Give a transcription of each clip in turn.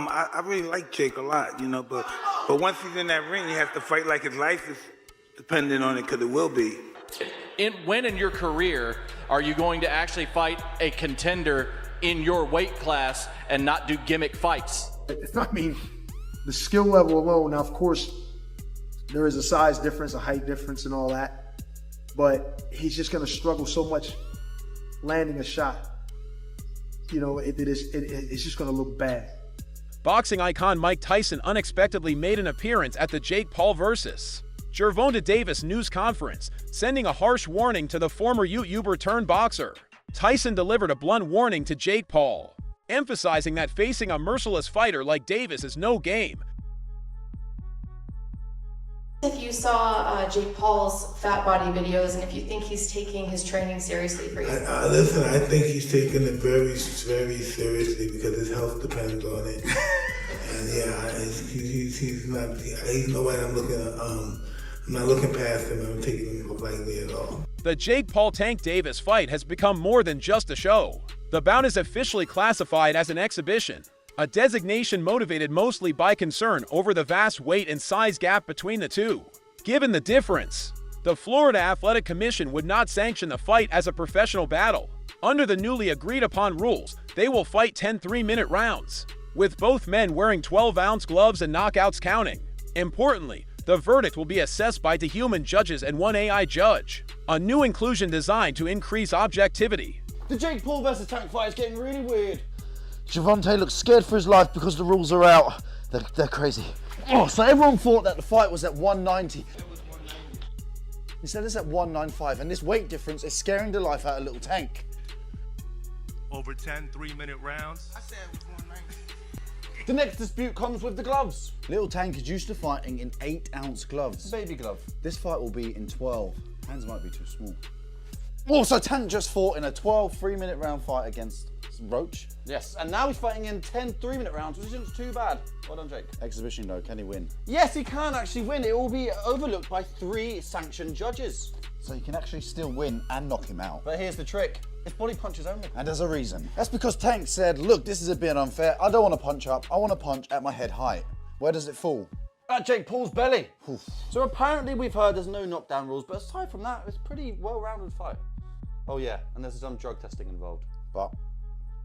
I really like Jake a lot, but once he's in that ring, he has to fight like his life is dependent on it, because it will be. When in your career are you going to actually fight a contender in your weight class and not do gimmick fights? I mean, the skill level alone, now of course, there is a size difference, a height difference and all that, but he's just gonna struggle so much landing a shot. It's just gonna look bad. Boxing icon Mike Tyson unexpectedly made an appearance at the Jake Paul vs. Gervonta Davis news conference, sending a harsh warning to the former YouTuber-turned-boxer. Tyson delivered a blunt warning to Jake Paul, emphasizing that facing a merciless fighter like Davis is no game. If you saw Jake Paul's fat body videos, and if you think he's taking his training seriously for you. Listen, I think he's taking it very, very seriously because his health depends on it. And yeah, he's nobody I'm not looking past him. I'm taking him lightly at all. The Jake Paul Tank Davis fight has become more than just a show. The bout is officially classified as an exhibition, a designation motivated mostly by concern over the vast weight and size gap between the two. Given the difference, the Florida Athletic Commission would not sanction the fight as a professional battle. Under the newly agreed-upon rules, they will fight 10 3-minute rounds, with both men wearing 12-ounce gloves and knockouts counting. Importantly, the verdict will be assessed by 2 human judges and 1 AI judge, a new inclusion designed to increase objectivity. The Jake Paul versus Tank fight is getting really weird. Gervonta looks scared for his life because the rules are out. They're crazy. Oh, so everyone thought that the fight was at 190. He said it's at 195, and this weight difference is scaring the life out of little Tank. Over 10 3-minute rounds. I said it was 190. The next dispute comes with the gloves. Little Tank is used to fighting in 8-ounce gloves. Baby glove. This fight will be in 12. Hands might be too small. Also, Tank just fought in a 12 3-minute round fight against Roach. Yes, and now he's fighting in 10 3-minute rounds, which isn't too bad. Well done, Jake. Exhibition though, can he win? Yes, he can actually win. It will be overlooked by 3 sanctioned judges. So you can actually still win and knock him out. But here's the trick. It's body punches only. And there's a reason. That's because Tank said, look, this is a bit unfair. I don't want to punch up. I want to punch at my head height. Where does it fall? At Jake Paul's belly. Oof. So apparently we've heard there's no knockdown rules, but aside from that, it's a pretty well-rounded fight. Oh yeah, and there's some drug testing involved. But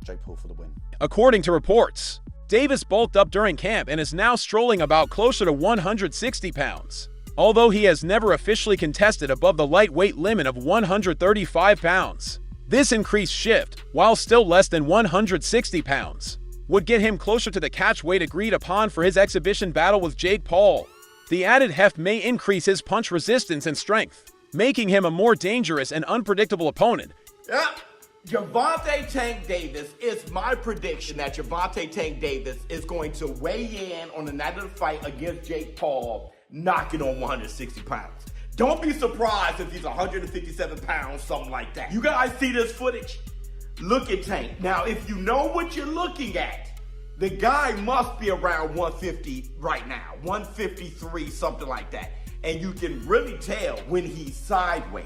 Jake Paul for the win. According to reports, Davis bulked up during camp and is now strolling about closer to 160 pounds. Although he has never officially contested above the lightweight limit of 135 pounds. This increased shift, while still less than 160 pounds, would get him closer to the catch weight agreed upon for his exhibition battle with Jake Paul. The added heft may increase his punch resistance and strength, making him a more dangerous and unpredictable opponent. Yep. Gervonta Tank Davis, it's my prediction that Gervonta Tank Davis is going to weigh in on the night of the fight against Jake Paul, knocking on 160 pounds. Don't be surprised if he's 157 pounds, something like that. You guys see this footage? Look at Tank. Now, if you know what you're looking at, the guy must be around 150 right now, 153, something like that. And you can really tell when he's sideways.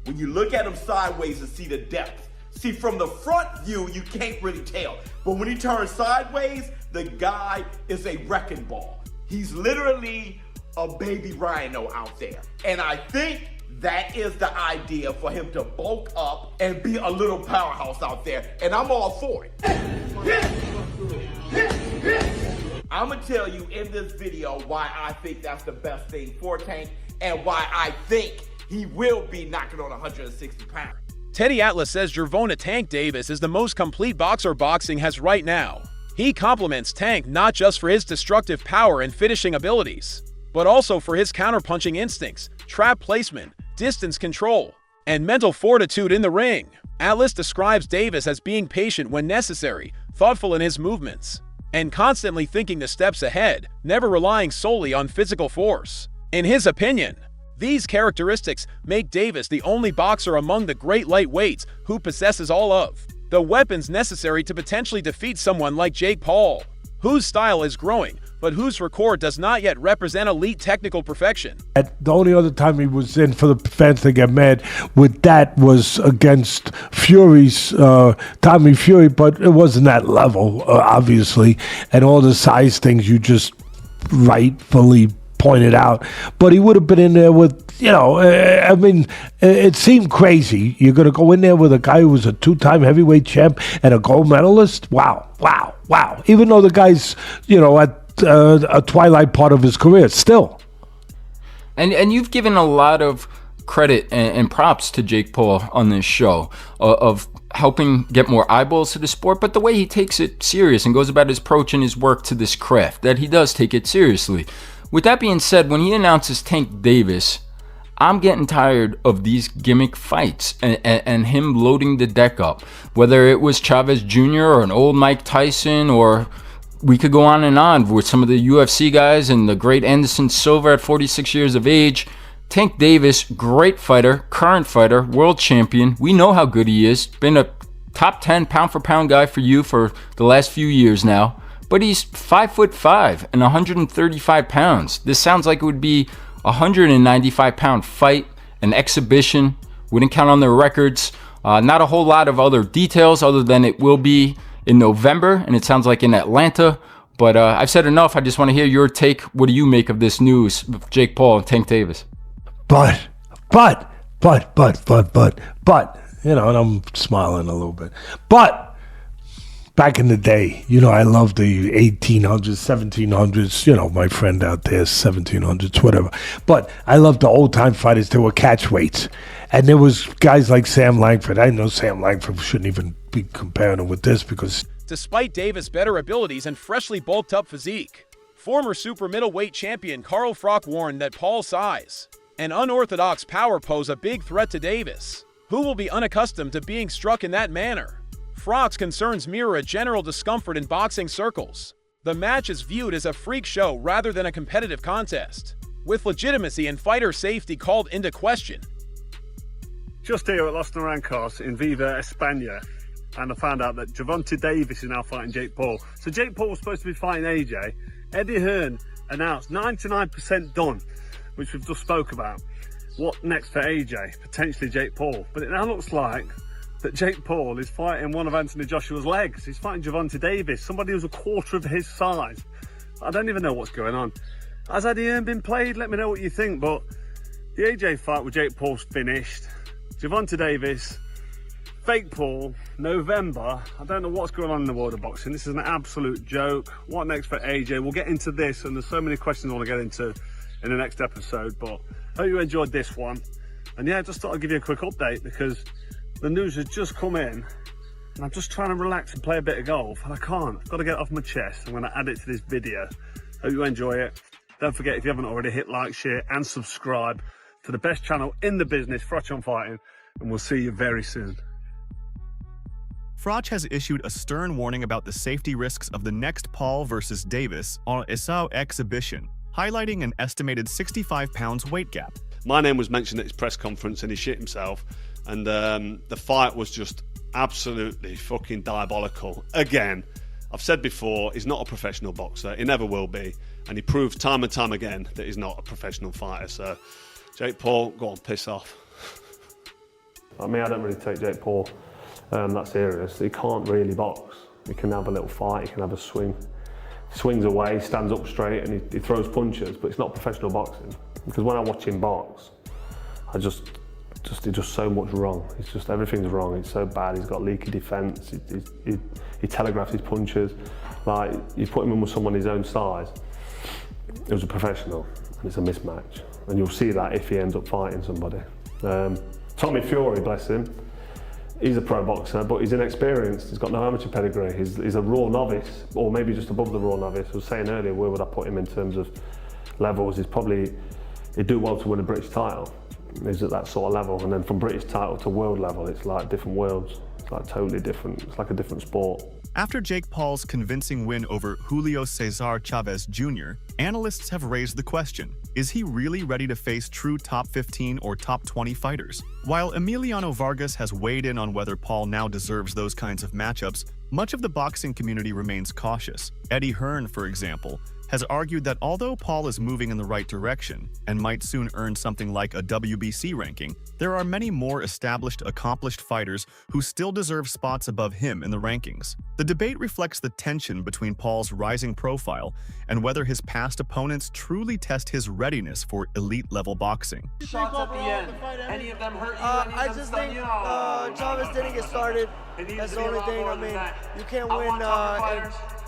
When you look at him sideways and see the depth. See, from the front view, you can't really tell. But when he turns sideways, the guy is a wrecking ball. He's literally a baby rhino out there. And I think that is the idea for him to bulk up and be a little powerhouse out there. And I'm all for it. I'm gonna tell you in this video why I think that's the best thing for Tank and why I think he will be knocking on 160 pounds. Teddy Atlas says Gervonta Tank Davis is the most complete boxer boxing has right now. He compliments Tank not just for his destructive power and finishing abilities, but also for his counterpunching instincts, trap placement, distance control, and mental fortitude in the ring. Atlas describes Davis as being patient when necessary, thoughtful in his movements, and constantly thinking the steps ahead, never relying solely on physical force. In his opinion, these characteristics make Davis the only boxer among the great lightweights who possesses all of the weapons necessary to potentially defeat someone like Jake Paul, whose style is growing but whose record does not yet represent elite technical perfection. The only other time he was in for the fans to get mad with that was against Fury's Tommy Fury, but it wasn't that level, obviously, and all the size things you just rightfully pointed out. But he would have been in there with, I mean, it seemed crazy. You're going to go in there with a guy who was a 2-time heavyweight champ and a gold medalist? Wow. Even though the guy's, at a twilight part of his career, still. And you've given a lot of credit and props to Jake Paul on this show of helping get more eyeballs to the sport, but the way he takes it serious and goes about his approach and his work to this craft, that he does take it seriously. With that being said, when he announces Tank Davis, I'm getting tired of these gimmick fights and him loading the deck up. Whether it was Chavez Jr. or an old Mike Tyson, or we could go on with some of the UFC guys and the great Anderson Silva at 46 years of age. Tank Davis, great fighter, current fighter, world champion. We know how good he is. Been a top 10 pound for pound guy for you for the last few years now. But he's 5'5" and 135 pounds. This sounds like it would be a 195-pound fight, an exhibition. Wouldn't count on their records. Not a whole lot of other details other than it will be in November, and it sounds like in Atlanta. But I've said enough. I just want to hear your take. What do you make of this news of Jake Paul and Tank Davis? But, and I'm smiling a little bit. But back in the day, I love the 1800s, 1700s, my friend out there, 1700s, whatever. But I love the old-time fighters. They were catch weights. And there was guys like Sam Langford. I know Sam Langford shouldn't even be comparing him with this because... Despite Davis' better abilities and freshly bulked-up physique, former super middleweight champion Carl Froch warned that Paul's size and unorthodox power pose a big threat to Davis, who will be unaccustomed to being struck in that manner. Froch's concerns mirror a general discomfort in boxing circles. The match is viewed as a freak show rather than a competitive contest, with legitimacy and fighter safety called into question. Just here at Los Naranjos in Viva, España, and I found out that Gervonta Davis is now fighting Jake Paul. So Jake Paul was supposed to be fighting AJ. Eddie Hearn announced 99% done, which we've just spoke about. What next for AJ? Potentially Jake Paul. But it now looks like that Jake Paul is fighting one of Anthony Joshua's legs. He's fighting Gervonta Davis, somebody who's a quarter of his size. I don't even know what's going on. Has Eddie Hearn been played? Let me know what you think, but the AJ fight with Jake Paul's finished. Gervonta Davis, fake Paul, November. I don't know what's going on in the world of boxing. This is an absolute joke. What next for AJ? We'll get into this, and there's so many questions I want to get into in the next episode, but I hope you enjoyed this one. And yeah, just thought I'd give you a quick update because the news has just come in and I'm just trying to relax and play a bit of golf and I can't. I've got to get it off my chest. I'm going to add it to this video. Hope you enjoy it. Don't forget, if you haven't already, hit like, share and subscribe to the best channel in the business, Froch on Fighting, and we'll see you very soon. Froch has issued a stern warning about the safety risks of the next Paul versus Davis on ESAU exhibition, highlighting an estimated 65 pounds weight gap. My name was mentioned at his press conference and he shit himself, and the fight was just absolutely fucking diabolical. Again, I've said before, he's not a professional boxer, he never will be, and he proved time and time again that he's not a professional fighter. So Jake Paul, go on, piss off. I mean, I don't really take Jake Paul that serious. He can't really box. He can have a little fight, he can have a swing. He swings away, stands up straight, and he throws punches, but it's not professional boxing. Because when I watch him box, he does so much wrong. It's just, everything's wrong. It's so bad. He's got leaky defence. He telegraphs his punches. Like, you put him in with someone his own size, it was a professional, and it's a mismatch. And you'll see that if he ends up fighting somebody. Tommy Fury, bless him, he's a pro boxer, but he's inexperienced. He's got no amateur pedigree. He's a raw novice, or maybe just above the raw novice. I was saying earlier, where would I put him in terms of levels? He'd do well to win a British title. He's at that sort of level. And then from British title to world level, it's like different worlds. It's like totally different. It's like a different sport. After Jake Paul's convincing win over Julio Cesar Chavez Jr., analysts have raised the question, is he really ready to face true top 15 or top 20 fighters? While Emiliano Vargas has weighed in on whether Paul now deserves those kinds of matchups, much of the boxing community remains cautious. Eddie Hearn, for example, has argued that although Paul is moving in the right direction and might soon earn something like a WBC ranking, there are many more established, accomplished fighters who still deserve spots above him in the rankings. The debate reflects the tension between Paul's rising profile and whether his past opponents truly test his readiness for elite-level boxing. Shots at the end. Any of them hurt you? I just think Chavez didn't get started. That's the only thing. I mean, you can't win.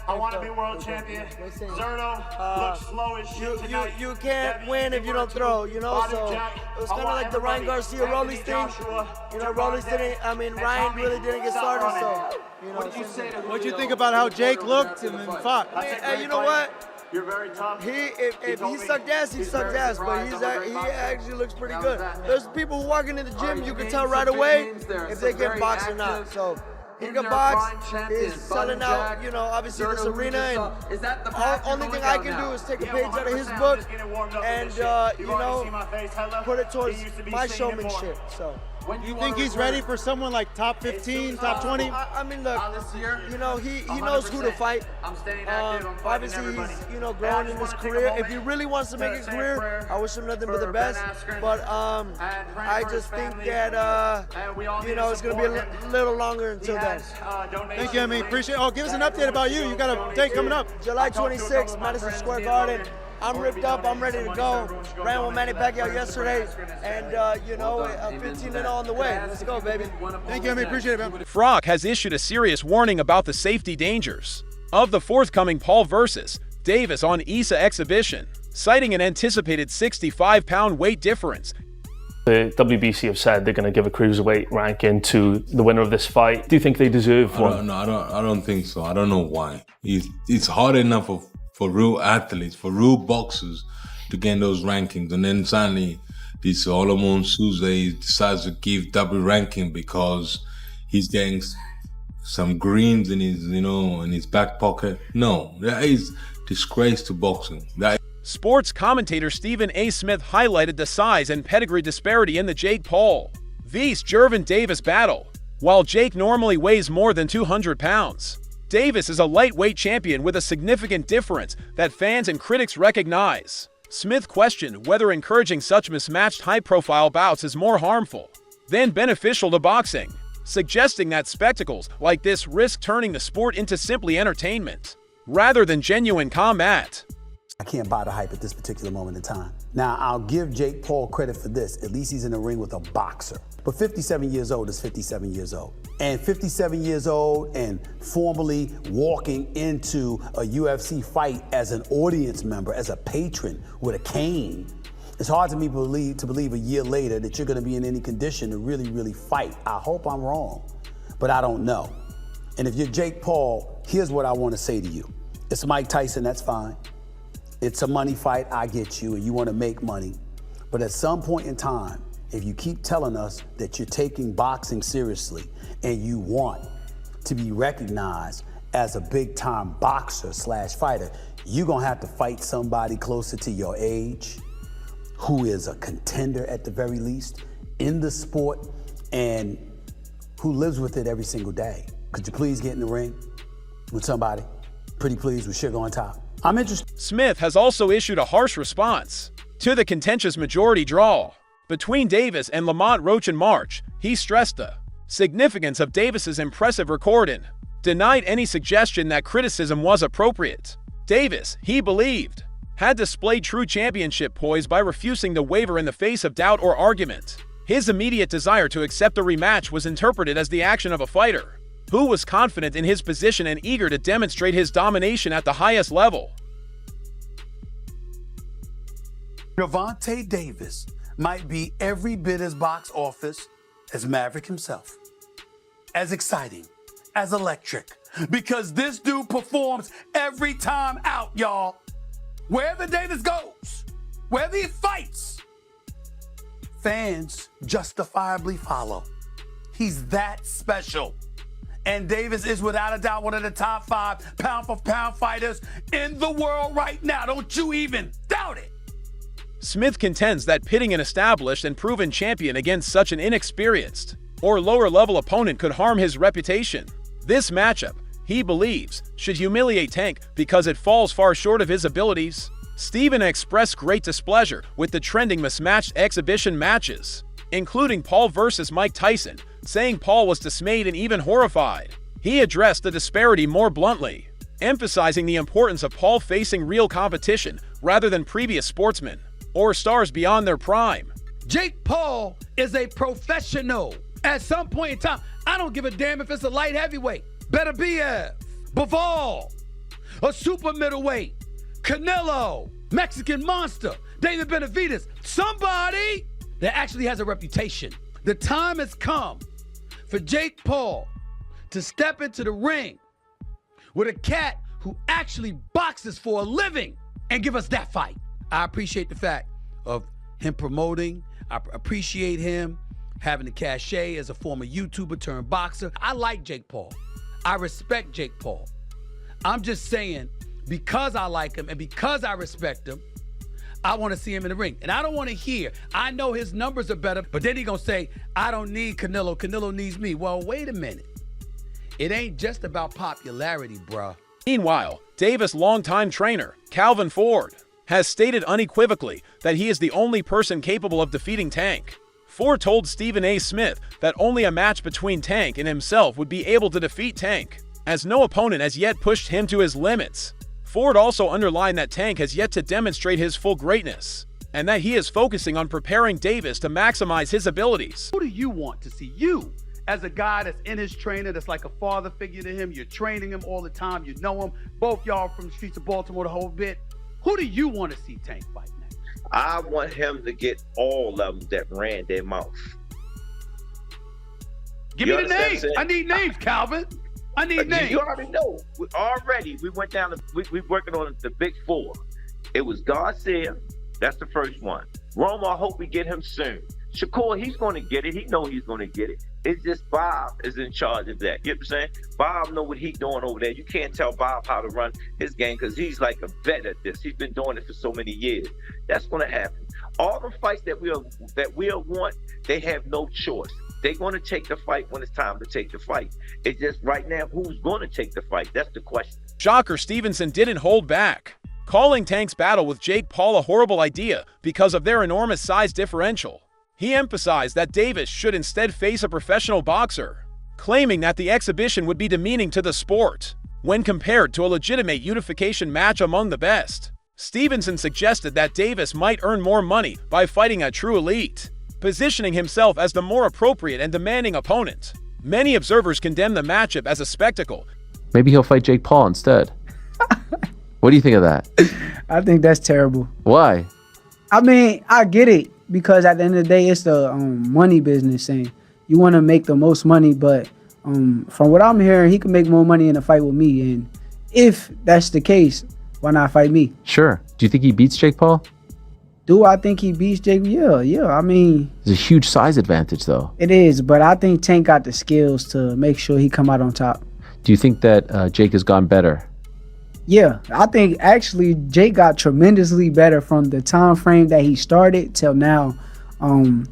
I want to be world champion. Zerno looks slow as shit you can't win if you don't throw, you know? So it was kind of like the Ryan Garcia Rollies thing. You know, Rollies didn't, I mean, Ryan really didn't get started, so, you know. What'd you think about how Jake looked and fought? Hey, you know what? You're very tough. If he sucked ass, he sucked ass, but he actually looks pretty good. There's people who walking in the gym, you can tell right away if they get boxed or not. So he can box, he's selling out, you know, obviously this arena, and the only thing I can do is take a page out of his book and, you know, put it towards my showmanship, so. You think he's ready for someone like top 15, top 20? I mean, look, you know, he knows who to fight. Obviously, he's, you know, growing in his career. If he really wants to make a career, I wish him nothing but the best. But I just think that, you know, it's going to be a little longer until then. Thank you, Emmy. Appreciate it. Oh, give us an update about you. You got a date coming up. July 26th, Madison Square Garden. I'm ripped up, I'm ready to go. Ran with Manny Pacquiao yesterday, and you know, 15-0 on the way. Let's go, baby. Thank you, Emmy. Appreciate it, man. Frock has issued a serious warning about the safety dangers of the forthcoming Paul versus Davis on ISA exhibition, citing an anticipated 65-pound weight difference. The WBC have said they're going to give a cruiserweight ranking to the winner of this fight. Do you think they deserve one? No, I don't think so. I don't know why. It's hard enough for real athletes, for real boxers to get those rankings. And then suddenly this Solomon Sousa decides to give double ranking because he's getting some greens in his, you know, in his back pocket. No, that is disgrace to boxing. Sports commentator Stephen A. Smith highlighted the size and pedigree disparity in the Jake Paul vs. Gervonta Davis battle. While Jake normally weighs more than 200 pounds, Davis is a lightweight champion with a significant difference that fans and critics recognize. Smith questioned whether encouraging such mismatched high-profile bouts is more harmful than beneficial to boxing, suggesting that spectacles like this risk turning the sport into simply entertainment rather than genuine combat. I can't buy the hype at this particular moment in time. Now, I'll give Jake Paul credit for this. At least he's in the ring with a boxer. But 57 years old is 57 years old. And 57 years old and formally walking into a UFC fight as an audience member, as a patron with a cane, it's hard to me believe a year later that you're going to be in any condition to really, really fight. I hope I'm wrong, but I don't know. And if you're Jake Paul, here's what I want to say to you. It's Mike Tyson, that's fine. It's a money fight, I get you, and you want to make money. But at some point in time, if you keep telling us that you're taking boxing seriously and you want to be recognized as a big-time boxer / fighter, you're going to have to fight somebody closer to your age, who is a contender at the very least in the sport and who lives with it every single day. Could you please get in the ring with somebody? Pretty please with sugar on top. I'm interested. Smith has also issued a harsh response to the contentious majority draw between Davis and Lamont Roach in March. He stressed the significance of Davis's impressive record and denied any suggestion that criticism was appropriate. Davis, he believed, had displayed true championship poise by refusing to waver in the face of doubt or argument. His immediate desire to accept a rematch was interpreted as the action of a fighter who was confident in his position and eager to demonstrate his domination at the highest level. Gervonta Davis might be every bit as box office as Maverick himself. As exciting, as electric, because this dude performs every time out, y'all. Wherever Davis goes, wherever he fights, fans justifiably follow. He's that special. And Davis is without a doubt one of the top 5 pound-for-pound fighters in the world right now. Don't you even doubt it. Smith contends that pitting an established and proven champion against such an inexperienced or lower-level opponent could harm his reputation. This matchup, he believes should humiliate Tank because it falls far short of his abilities. Steven expressed great displeasure with the trending mismatched exhibition matches, including Paul versus Mike Tyson, saying Paul was dismayed and even horrified. He addressed the disparity more bluntly, emphasizing the importance of Paul facing real competition rather than previous sportsmen or stars beyond their prime. Jake Paul is a professional. At some point in time, I don't give a damn if it's a light heavyweight. Better BF, Bivol, a super middleweight, Canelo, Mexican Monster, David Benavidez, somebody that actually has a reputation. The time has come for Jake Paul to step into the ring with a cat who actually boxes for a living and give us that fight. I appreciate the fact of him promoting. I appreciate him having the cachet as a former YouTuber turned boxer. I like Jake Paul. I respect Jake Paul. I'm just saying, because I like him and because I respect him, I want to see him in the ring. And I don't want to hear, I know his numbers are better, but then he's going to say, I don't need Canelo. Canelo needs me. Well, wait a minute. It ain't just about popularity, bruh. Meanwhile, Davis' longtime trainer, Calvin Ford, has stated unequivocally that he is the only person capable of defeating Tank. Ford told Stephen A. Smith that only a match between Tank and himself would be able to defeat Tank, as no opponent has yet pushed him to his limits. Ford also underlined that Tank has yet to demonstrate his full greatness, and that he is focusing on preparing Davis to maximize his abilities. Who do you want to see? You, as a guy that's in his trainer, that's like a father figure to him, you're training him all the time, you know him, both y'all from the streets of Baltimore the whole bit. Who do you want to see Tank fight next? I want him to get all of them that ran their mouth. Give me the names. I need names, Calvin. I need names. You already know. We went down to, we working on the big four. It was Garcia. That's the first one. Roma, I hope we get him soon. Shakur, he's going to get it. He know he's going to get it. It's just Bob is in charge of that. You know what I'm saying? Bob know what he's doing over there. You can't tell Bob how to run his game because he's like a vet at this. He's been doing it for so many years. That's going to happen. All the fights that we'll want, they have no choice. They're going to take the fight when it's time to take the fight. It's just right now, who's going to take the fight? That's the question. Shocker Stevenson didn't hold back, calling Tank's battle with Jake Paul a horrible idea because of their enormous size differential. He emphasized that Davis should instead face a professional boxer, claiming that the exhibition would be demeaning to the sport when compared to a legitimate unification match among the best. Stevenson suggested that Davis might earn more money by fighting a true elite, positioning himself as the more appropriate and demanding opponent. Many observers condemn the matchup as a spectacle. Maybe he'll fight Jake Paul instead. What do you think of that? I think that's terrible. Why? I mean, I get it, because at the end of the day, it's the money business, and you want to make the most money, but from what I'm hearing, he can make more money in a fight with me, and if that's the case, why not fight me? Sure. Do you think he beats Jake Paul? Do I think he beats Jake? Yeah. I mean, there's a huge size advantage, though. It is, but I think Tank got the skills to make sure he come out on top. Do you think that Jake has gone better? Yeah, I think actually Jake got tremendously better from the time frame that he started till now. And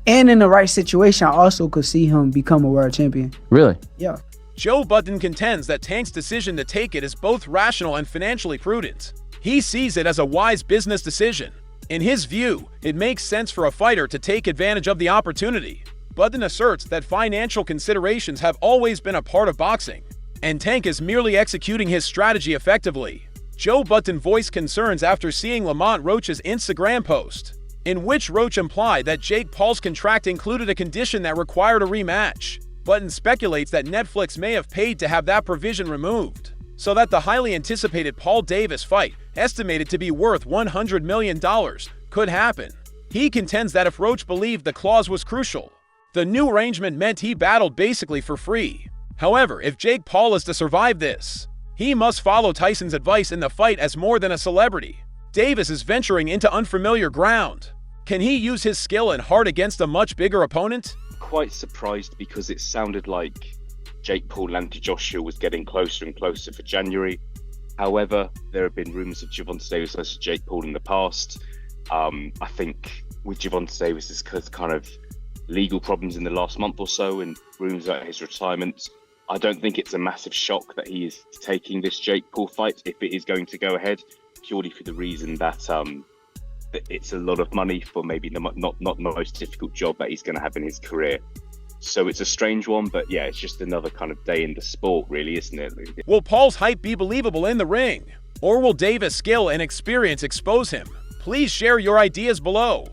in the right situation, I also could see him become a world champion. Really? Yeah. Joe Budden contends that Tank's decision to take it is both rational and financially prudent. He sees it as a wise business decision. In his view, it makes sense for a fighter to take advantage of the opportunity. Budden asserts that financial considerations have always been a part of boxing, and Tank is merely executing his strategy effectively. Joe Budden voiced concerns after seeing Lamont Roach's Instagram post, in which Roach implied that Jake Paul's contract included a condition that required a rematch. Budden speculates that Netflix may have paid to have that provision removed, so that the highly anticipated Paul Davis fight, estimated to be worth $100 million, could happen. He contends that if Roach believed the clause was crucial, the new arrangement meant he battled basically for free. However, if Jake Paul is to survive this, he must follow Tyson's advice in the fight as more than a celebrity. Davis is venturing into unfamiliar ground. Can he use his skill and heart against a much bigger opponent? Quite surprised because it sounded like Jake Paul and Anthony Joshua was getting closer and closer for January. However, there have been rumours of Gervonta Davis versus Jake Paul in the past. I think with Gervonta Davis's kind of legal problems in the last month or so and rumours about his retirement, I don't think it's a massive shock that he is taking this Jake Paul fight if it is going to go ahead, purely for the reason that that it's a lot of money for maybe not the most difficult job that he's going to have in his career. So it's a strange one, but yeah, it's just another kind of day in the sport, really, isn't it? Will Paul's hype be believable in the ring? Or will Davis' skill and experience expose him? Please share your ideas below.